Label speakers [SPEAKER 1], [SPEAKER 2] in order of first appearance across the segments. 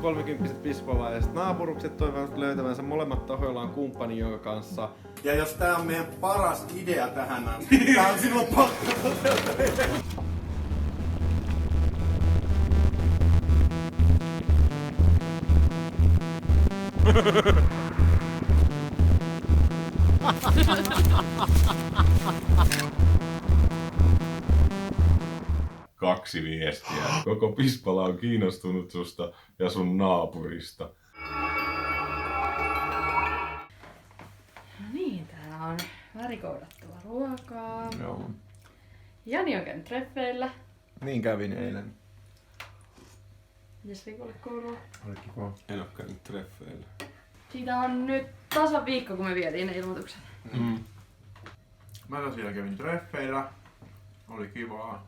[SPEAKER 1] kolmikymppiset pispalaiset naapurukset toivovat löytävänsä molemmat tahoillaan kumppani, jonka kanssa. Ja jos tää on meidän paras idea tähän asti, tää on silloin pakko toteuttaa.
[SPEAKER 2] Kaksi viestiä. Koko Pispala on kiinnostunut susta ja sun naapurista.
[SPEAKER 3] No niin, täällä on värikoodattua ruokaa.
[SPEAKER 1] Joo.
[SPEAKER 3] Jani on käynyt treffeillä.
[SPEAKER 1] Niin kävin eilen.
[SPEAKER 3] Mitäs Rikolle kuuluu?
[SPEAKER 1] Oli kiva. En oo käynyt treffeillä.
[SPEAKER 3] Siitä on nyt tasan viikko, kun me vietiin ne ilmoitukset.
[SPEAKER 1] Mä tosiaan kävin treffeillä. Oli kivaa.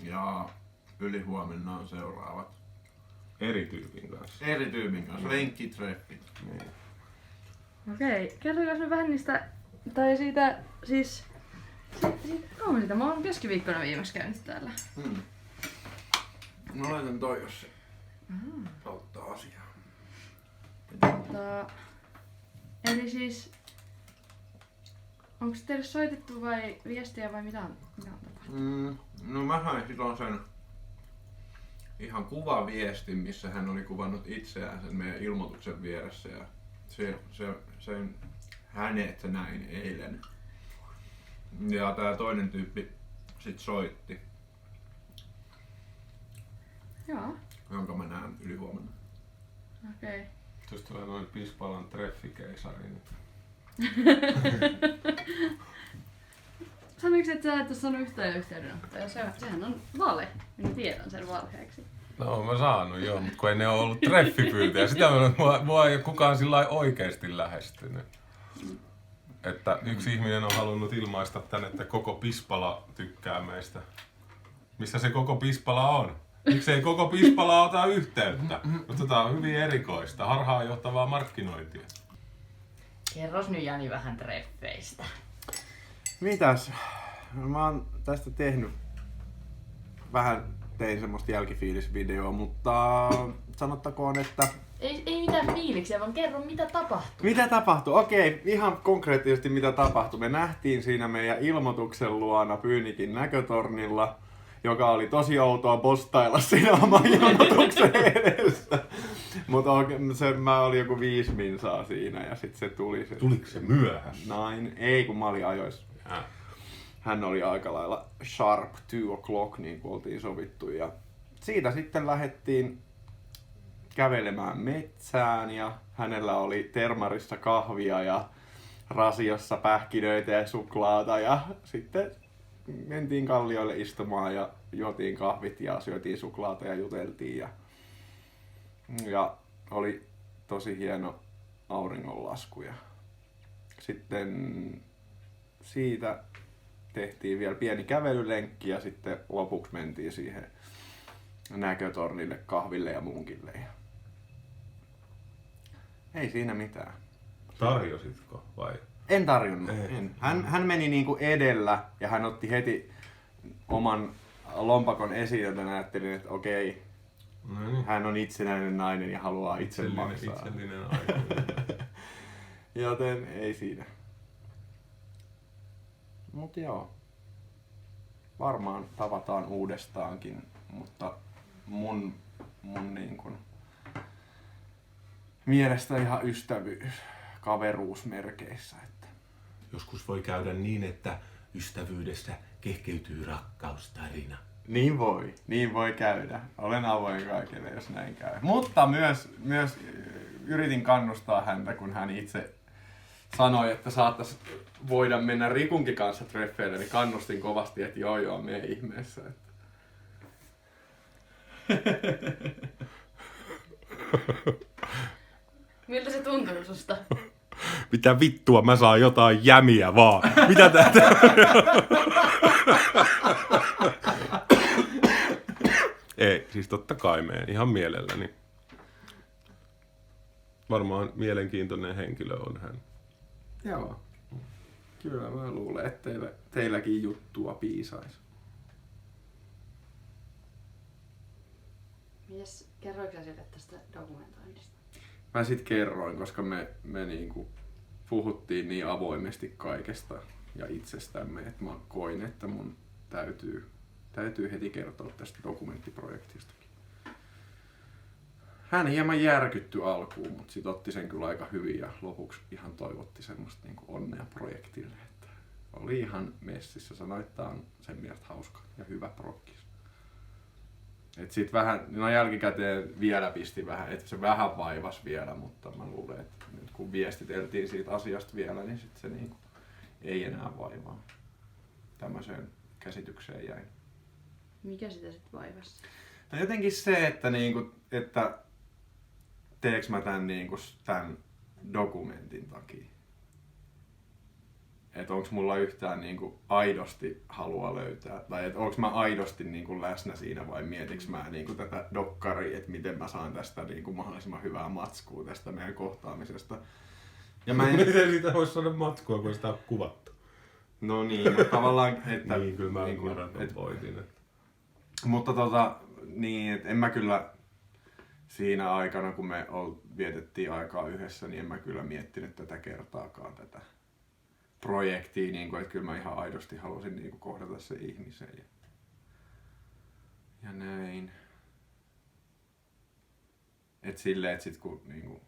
[SPEAKER 1] Ja ylihuomenna on seuraavat.
[SPEAKER 2] Eri tyypin kanssa.
[SPEAKER 1] Eri tyypin kanssa. Lenkkitreffit.
[SPEAKER 2] Niin.
[SPEAKER 3] Okei, kertokas nyt vähän niistä, tai siitä, siis, kauan siitä, mä oon keskiviikkona viimeksi käynyt täällä.
[SPEAKER 1] No laitan toi, jos se auttaa asiaa.
[SPEAKER 3] Eli siis, onko teille soitettu vai viestiä vai mitä on tapahtunut?
[SPEAKER 1] No mä sain silloin sen ihan kuvaviestin, missä hän oli kuvannut itseään sen meidän ilmoituksen vieressä ja sen hänet näin eilen. Ja tää toinen tyyppi sit soitti,
[SPEAKER 3] Joo,
[SPEAKER 1] jonka mä näen ylihuomenna.
[SPEAKER 3] okei.
[SPEAKER 2] Tuosta tulee noin Pispalan treffikeisari.
[SPEAKER 3] Sanoitko, että sä et oo saanut yhtään yhteydenottoja? Sehän on vale. Minä tiedän sen valheeksi.
[SPEAKER 2] No oon mä saanut joo, mutta kun ei ne ole ollut treffipyyntöjä. Sitä mua ei kukaan sillä lailla oikeesti lähestynyt. Että yksi ihminen on halunnut ilmaista tän, että koko Pispala tykkää meistä. Missä se koko Pispala on? Miksei koko Pispala ota yhteyttä? Mutta tää on hyvin erikoista, harhaanjohtavaa markkinointia.
[SPEAKER 4] Kerros nyt Jani vähän treffeistä.
[SPEAKER 1] Mitäs? Mä oon tästä tehnyt tein semmoista jälkifiilisvideoa, mutta sanottakoon, että...
[SPEAKER 4] Ei mitään fiiliksiä, vaan kerro mitä tapahtui.
[SPEAKER 1] Mitä tapahtui? Okei, ihan konkreettisesti mitä tapahtui. Me nähtiin siinä meidän ilmoituksen luona Pyynikin näkötornilla, joka oli tosi outoa postailla siinä oman ilmoituksen edessä. Mutta mä olin joku 5 minsaa siinä ja sitten se tuli.
[SPEAKER 2] Tuliko se myöhässä?
[SPEAKER 1] Näin, ei kun mä olin ajoissa. Hän oli aika lailla sharp 2 o'clock, niin kuin oltiin sovittu. Ja siitä sitten lähdettiin kävelemään metsään ja hänellä oli termarissa kahvia ja rasiossa pähkinöitä ja suklaata. Ja sitten mentiin kallioille istumaan ja juotiin kahvit ja syötiin suklaata ja juteltiin. Ja oli tosi hieno auringonlasku. Ja sitten siitä tehtiin vielä pieni kävelylenkki ja sitten lopuksi mentiin siihen näkötornille, kahville ja munkille. Ei siinä mitään.
[SPEAKER 2] Tarjositko vai?
[SPEAKER 1] En tarjonnut. En. Hän meni niinku edellä ja hän otti heti oman lompakon esiin, joten ajattelin, että okei, hän on itsenäinen nainen ja haluaa itse maksaa.
[SPEAKER 2] Itsellinen aikuinen.
[SPEAKER 1] Joten ei siinä. Mut joo. Varmaan tavataan uudestaankin, mutta mun niin kun mielestä ihan ystävyys, kaveruusmerkeissä. Että.
[SPEAKER 2] Joskus voi käydä niin, että ystävyydessä kehkeytyy rakkaustarina.
[SPEAKER 1] Niin voi käydä. Olen avoin kaikille, jos näin käy. Mutta myös yritin kannustaa häntä, kun hän itse sanoi, että saattaisi voida mennä Rikunkin kanssa treffeille, niin kannustin kovasti, että joo, mene ihmeessä. Että.
[SPEAKER 3] Miltä se tuntuu susta?
[SPEAKER 2] Mitä vittua, mä saan jotain jämiä vaan. Mitä tää? Ei, siis totta kai meen ihan mielelläni. Varmaan mielenkiintoinen henkilö on hän.
[SPEAKER 1] Joo. Kyllä mä luulen, että teilläkin juttua piisaisi.
[SPEAKER 3] Mites, kerroitko sä sille tästä dokumentoinnista?
[SPEAKER 1] Mä sit kerroin, koska me niinku puhuttiin niin avoimesti kaikesta ja itsestämme, että mä koin, että mun täytyy heti kertoa tästä dokumenttiprojektistakin. Hän hieman järkytty alkuun, mutta sit otti sen kyllä aika hyvin ja lopuksi ihan toivotti semmoista niinku onnea projektille. Että oli ihan messissä, sanoi, että tää on sen mielestä hauska ja hyvä prokkis. Et sit vähän, no jälkikäteen vielä pisti vähän, että se vähän vaivasi vielä, mutta mä luulen, että nyt kun viestiteltiin siitä asiasta vielä, niin sit se niinku ei enää vaivaa. Tämmöiseen käsitykseen jäi.
[SPEAKER 3] Mikä sitä sit vaivasi?
[SPEAKER 1] No jotenkin se, että niinku, että teeks mä tän niinku tän dokumentin takia. Että onks mulla yhtään niinku aidosti halua löytää, tai että onks mä aidosti niinku läsnä siinä vai mietiks mä niinku tätä dokkaria, että miten mä saan tästä niinku mahdollisimman hyvää matskua tästä meidän kohtaamisesta. Ja mä en...
[SPEAKER 2] Miten siitä voisi saada matskua, kun sitä on kuvattu?
[SPEAKER 1] No niin, mutta tavallaan, että...
[SPEAKER 2] niin, kyllä mä
[SPEAKER 1] niinku,
[SPEAKER 2] ymmärrän ton pointin.
[SPEAKER 1] Mutta niin, että en mä kyllä siinä aikana, kun me vietettiin aikaa yhdessä, niin en mä kyllä miettinyt tätä kertaakaan tätä projektia, niin kuin, että kyllä mä ihan aidosti halusin niin kuin kohdata sen ihmisen ja näin. Et silleen, että sit kun niin kuin,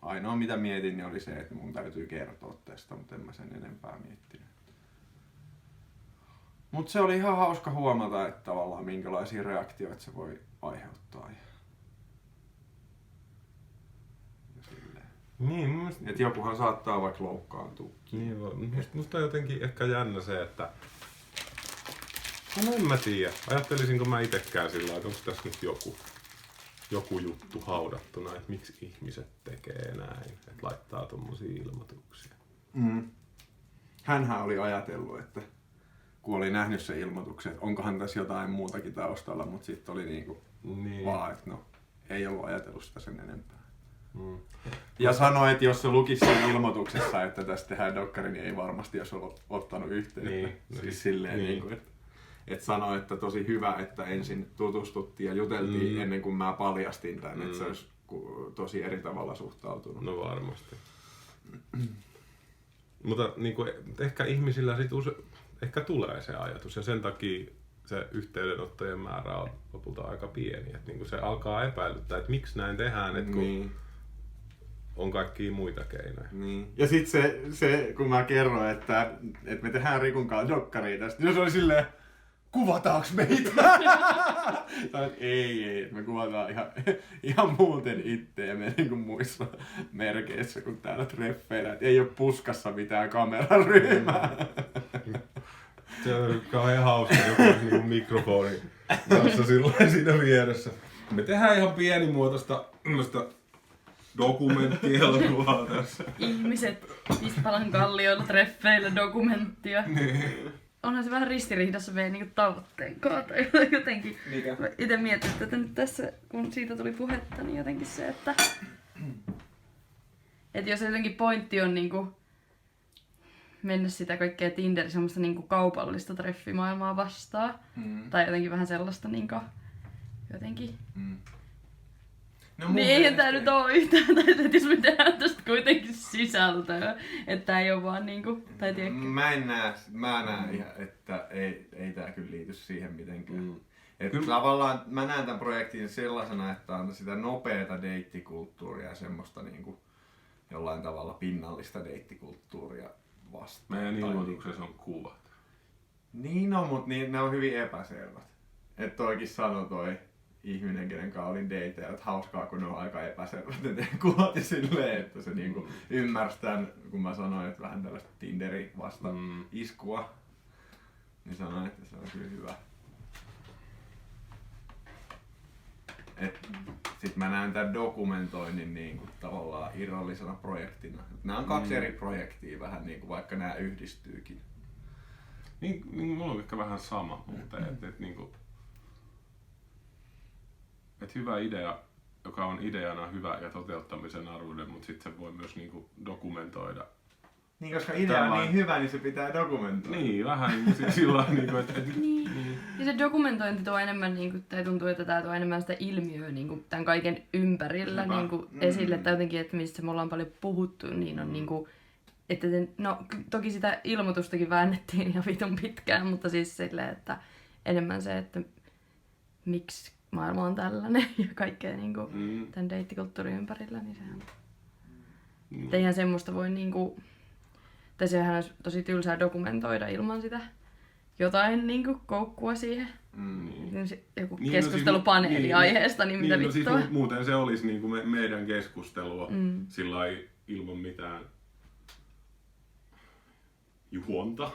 [SPEAKER 1] ainoa mitä mietin niin oli se, että mun täytyy kertoa tästä, mutta en mä sen enempää miettinyt. Mutta se oli ihan hauska huomata, että tavallaan minkälaisia reaktioita se voi aiheuttaa.
[SPEAKER 2] Niin, mun mielestä...
[SPEAKER 1] Et jokuhan saattaa vaikka loukkaantua.
[SPEAKER 2] Niin, musta on jotenkin ehkä jännä se, että... No en mä tiedä. Ajattelisinko mä itekään sillä, että onko tässä nyt joku juttu haudattuna, että miksi ihmiset tekee näin, että laittaa tommosia ilmoituksia.
[SPEAKER 1] Hänhän oli ajatellut, että kun oli nähnyt sen ilmoituksen, että onkohan tässä jotain muutakin taustalla, mutta sitten oli niinku vaan, että no, ei ollut ajatellut sitä sen enempää. Ja sanoi, että jos se lukisi sen ilmoituksessa, että tästä tehdään dokkari, niin ei varmasti olisi ottanut yhteyttä.
[SPEAKER 2] Niin,
[SPEAKER 1] siis silleen, niin. Että sanoi, että tosi hyvä, että ensin tutustuttiin ja juteltiin ennen kuin mä paljastin tämän, että se olisi tosi eri tavalla suhtautunut.
[SPEAKER 2] No varmasti. Mutta niin kuin, ehkä ihmisillä sit ehkä tulee se ajatus ja sen takia se yhteydenottojen määrä on lopulta aika pieni. Että niin se alkaa epäilyttää, että miksi näin tehdään, että kun on kaikkia muita keinoja.
[SPEAKER 1] Niin. Ja sitten se, kun mä kerroin, että me tehdään Rikun kanssa dokkaria tästä, niin se oli silleen, kuvataanko meitä? Sanoin, että ei, me kuvataan ihan muuten itse ja me niin kuin muissa merkeissä kuin täällä treffeillä, että ei ole puskassa mitään kameraryhmää.
[SPEAKER 2] Se on kauhean hauska joku niin mikrofoni kanssa silloin siinä vieressä. Me tehdään ihan pienimuotoista dokumenttielokuvaa tässä.
[SPEAKER 3] Ihmiset Pispalan kallioilla treffeillä dokumenttia.
[SPEAKER 2] Niin.
[SPEAKER 3] Onhan se vähän ristiriidassa meidän niinku tavoitteen kanssa jotenkin.
[SPEAKER 1] Mikä?
[SPEAKER 3] Mä ite mietin, että nyt tässä, kun siitä tuli puhetta, niin jotenkin se, että jos jotenkin pointti on niinku mennä sitä kaikkea Tinderin semmoista niinku kaupallista treffimaailmaa vastaan. Tai jotenkin vähän sellaista niinku jotenkin.
[SPEAKER 1] No,
[SPEAKER 3] niin eihän tää nyt oo yhtään, tai että jos me tehdään tästä kuitenkin sisältöä, että ei oo vaan niinku, tai tiedätkö?
[SPEAKER 1] Mä näen ihan, että ei tää kyllä liity siihen mitenkään. Että tavallaan mä näen tämän projektin sellaisena, että on sitä nopeata deittikulttuuria ja semmoista niinku jollain tavalla pinnallista deittikulttuuria vastaan.
[SPEAKER 2] Meidän ilmoituksessa on kuvat.
[SPEAKER 1] Niin on, mutta ne on hyvin epäselvät. Että toikin sanoi toi ihminen, kenen kanssa olin dateja, että hauskaa, kun ne on aika epäselvät ne kuvat silleen, että se niinku ymmärsi tämän, kun mä sanoin, että vähän tällaista Tinderin vasta iskua, niin sanoin, että se on kyllä hyvä. Sitten mä näen tämän dokumentoinnin niinku tavallaan irrallisena projektina. Nämä on kaksi eri projektia vähän niinku, vaikka nämä yhdistyykin.
[SPEAKER 2] Niin mulla on ehkä vähän sama muuten, että niinku että hyvä idea, joka on ideana hyvä ja toteuttamisen arvoinen, mutta sitten se voi myös niinku dokumentoida
[SPEAKER 1] Niin, koska idea on niin hyvä, niin se pitää dokumentoida.
[SPEAKER 2] Niin, vähän niin sillä niin että...
[SPEAKER 3] Niin. Ja se dokumentointi tuo enemmän, niin kuin, tai tuntuu, että tämä tuo enemmän sitä ilmiöä niin kuin, tämän kaiken ympärillä niin kuin, esille. Tai jotenkin, että mistä me ollaan paljon puhuttu, niin on niin kuin, että no toki sitä ilmoitustakin väännettiin ihan vitun pitkään, mutta siis silleen, että enemmän se, että miksi maailma on tällainen ja kaikkea niin kuin, tämän deittikulttuurin ympärillä, niin sehän... Että eihän semmoista voi niinku... Tai sehän olisi tosi tylsää dokumentoida ilman sitä jotain niinku koukkua siihen. Joku keskustelupaneeli aiheesta, niin mitä vittua.
[SPEAKER 2] Siis muuten se olisi niinku meidän keskustelua sillai ilman mitään juonta.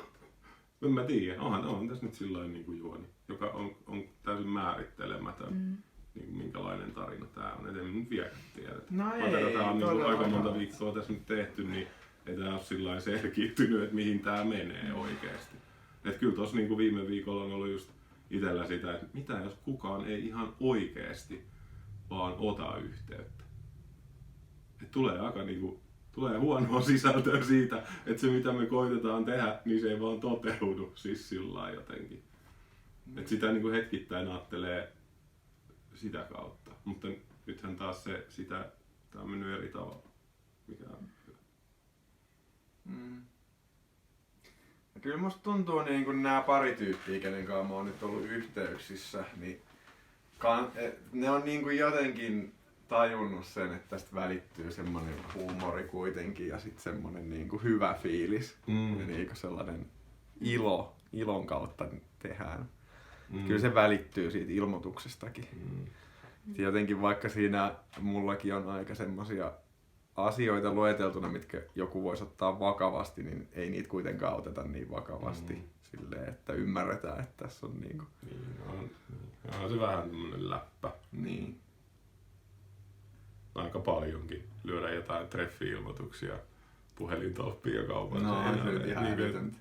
[SPEAKER 2] En mä tiedä, onhan tässä nyt sillain niinku juoni, joka on täysin määrittelemätön. Niin minkälainen tarina tää on, et en nyt vieläkään tiedä.
[SPEAKER 1] No
[SPEAKER 2] ei, tää on niin aika monta viikkoa tässä nyt tehty, niin ei tää ole sillain selkiytynyt, että mihin tää menee oikeesti. Et kyllä tossa niin viime viikolla on ollut just itellä sitä, että mitä jos kukaan ei ihan oikeesti vaan ota yhteyttä. Et tulee aika niinku, tulee huonoa sisältöä siitä, että se mitä me koitetaan tehdä, niin se ei vaan toteudu siis sillain jotenkin. Et sitä niinku hetkittäin ajattelee sitä kautta, mutta nythän taas tää on mennyt eri tavalla, mikä on hyvä.
[SPEAKER 1] Kyllä musta tuntuu niin kuin nämä pari tyyppiä, kenen kanssa mä oon nyt ollut yhteyksissä, niin ne on niin kuin jotenkin tajunnut sen, että tästä välittyy semmoinen huumori kuitenkin ja sitten semmoinen niin kuin hyvä fiilis ja niin kuin sellainen ilon kautta tehdään. Kyllä se välittyy siitä ilmoituksestakin. Jotenkin vaikka siinä mullakin on aika semmosia asioita lueteltuna, mitkä joku voisi ottaa vakavasti, niin ei niitä kuitenkaan oteta niin vakavasti. Silleen, että ymmärretään, että tässä on niinku...
[SPEAKER 2] on se vähän tämmönen läppä.
[SPEAKER 1] Niin.
[SPEAKER 2] Aika paljonkin. Lyödä jotain treffi-ilmoituksia puhelintolppiin ja kaupan
[SPEAKER 1] seinälle. No, se on ihan älytöntä.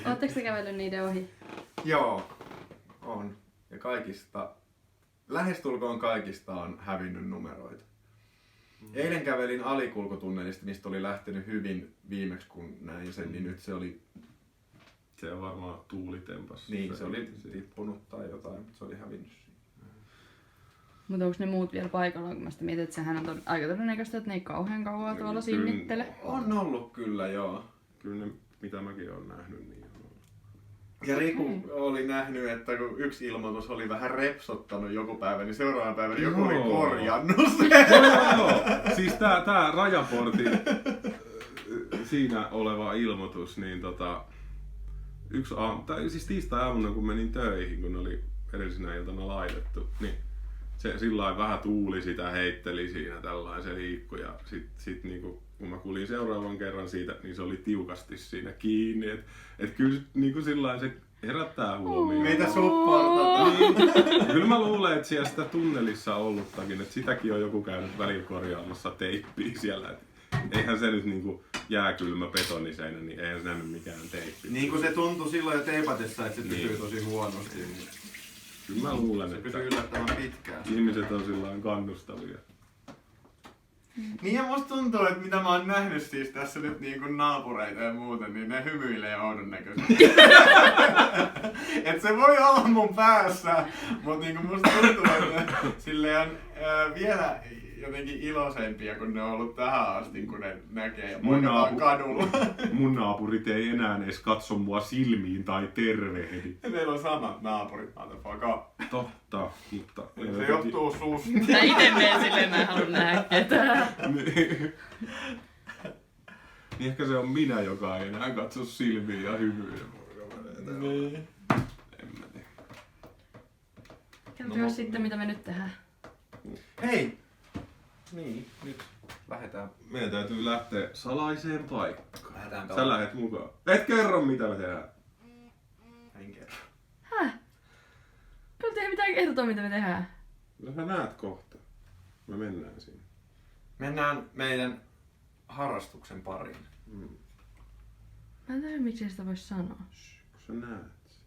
[SPEAKER 3] Ootteko te kävellyt niiden ohi?
[SPEAKER 1] Joo, on. Ja lähestulkoon kaikista on hävinnyt numeroita. Eilen kävelin alikulkutunnelista, mistä oli lähtenyt hyvin viimeksi kun näin sen, niin nyt se oli...
[SPEAKER 2] Se on varmaan tuulitempass.
[SPEAKER 1] Niin, se oli tippunut tai jotain, mutta se oli hävinnyt siinä.
[SPEAKER 3] Mutta onko ne muut vielä paikalla, kun mä sitä mietin, että sehän on aika todennäköistä, että ne ei kauhean kauan tuolla sinnittele.
[SPEAKER 1] On ollut kyllä, joo.
[SPEAKER 2] Kyllä ne, mitä mäkin olen nähnyt, niin on ollut.
[SPEAKER 1] Ja Riku oli nähnyt, että kun yksi ilmoitus oli vähän repsottanut joku päivä, niin seuraavan päivän joku oli korjannut sen.
[SPEAKER 2] Joo. Siis tää rajaportin siinä oleva ilmoitus, niin siis tiistai-aamuna kun menin töihin, kun ne oli edellisenä iltana laitettu, niin se sillain vähän tuuli sitä heitteli siinä tällainen, se liikkui ja sit niinku, kun mä kuulin seuraavan kerran siitä, niin se oli tiukasti siinä kiinni, et kyllä niinku sillain se herättää huomioon.
[SPEAKER 1] Meitä supportataan.
[SPEAKER 2] Niin. Kyllä mä luulen, että siellä sitä tunnelissa ollutakin, että sitäkin on joku käynyt välillä korjaamassa teippiä siellä, et eihän se nyt niinku jääkylmä betoniseinä, niin eihän se nähnyt mikään teippi.
[SPEAKER 1] Niin kuin se tuntui silloin jo teipatessa, että se pysyy tosi huonosti. Niin.
[SPEAKER 2] Kyllä mä luulen,
[SPEAKER 1] se
[SPEAKER 2] että
[SPEAKER 1] pysyy yllättävän pitkään.
[SPEAKER 2] Ihmiset on sillain kannustavia.
[SPEAKER 1] Niin ja musta tuntuu, että mitä mä oon nähnyt siis tässä nyt niin kuin naapureita ja muuten, niin ne hymyilee oudon näköisesti. Et se voi olla mun päässä, mutta niin kuin musta tuntuu, että silleen vielä jotenkin iloisempia, kun ne on ollut tähän asti, kun ne näkee ja moikataan kadulla.
[SPEAKER 2] Mun naapurit ei enää edes katso mua silmiin tai tervehdi.
[SPEAKER 1] Meillä on samat naapurit, motherfucker.
[SPEAKER 2] Totta, mutta...
[SPEAKER 1] Se johtuu susta.
[SPEAKER 3] Mä ite menen silleen, mä en halua nähdä ketään.
[SPEAKER 2] Niin ehkä se on minä, joka ei enää katso silmiin ja hymyile.
[SPEAKER 1] Niin.
[SPEAKER 2] En mä tiedä.
[SPEAKER 3] Kertokaa sitten, mitä me nyt tehdään.
[SPEAKER 1] Hei! Niin, nyt lähdetään.
[SPEAKER 2] Meidän täytyy lähteä salaiseen paikkaan.
[SPEAKER 1] Lähdetään
[SPEAKER 2] Sä lähet mukaan. Et kerro mitä me tehdään.
[SPEAKER 1] En kerro.
[SPEAKER 3] Häh? Kyllä tehdään mitään kertoa, mitä me tehdään.
[SPEAKER 2] No sä näet kohta. Me mennään sinne.
[SPEAKER 1] Mennään meidän harrastuksen pariin.
[SPEAKER 3] Mä en tiedä, miksi sitä voisi sanoa.
[SPEAKER 2] Kun sä näet sen.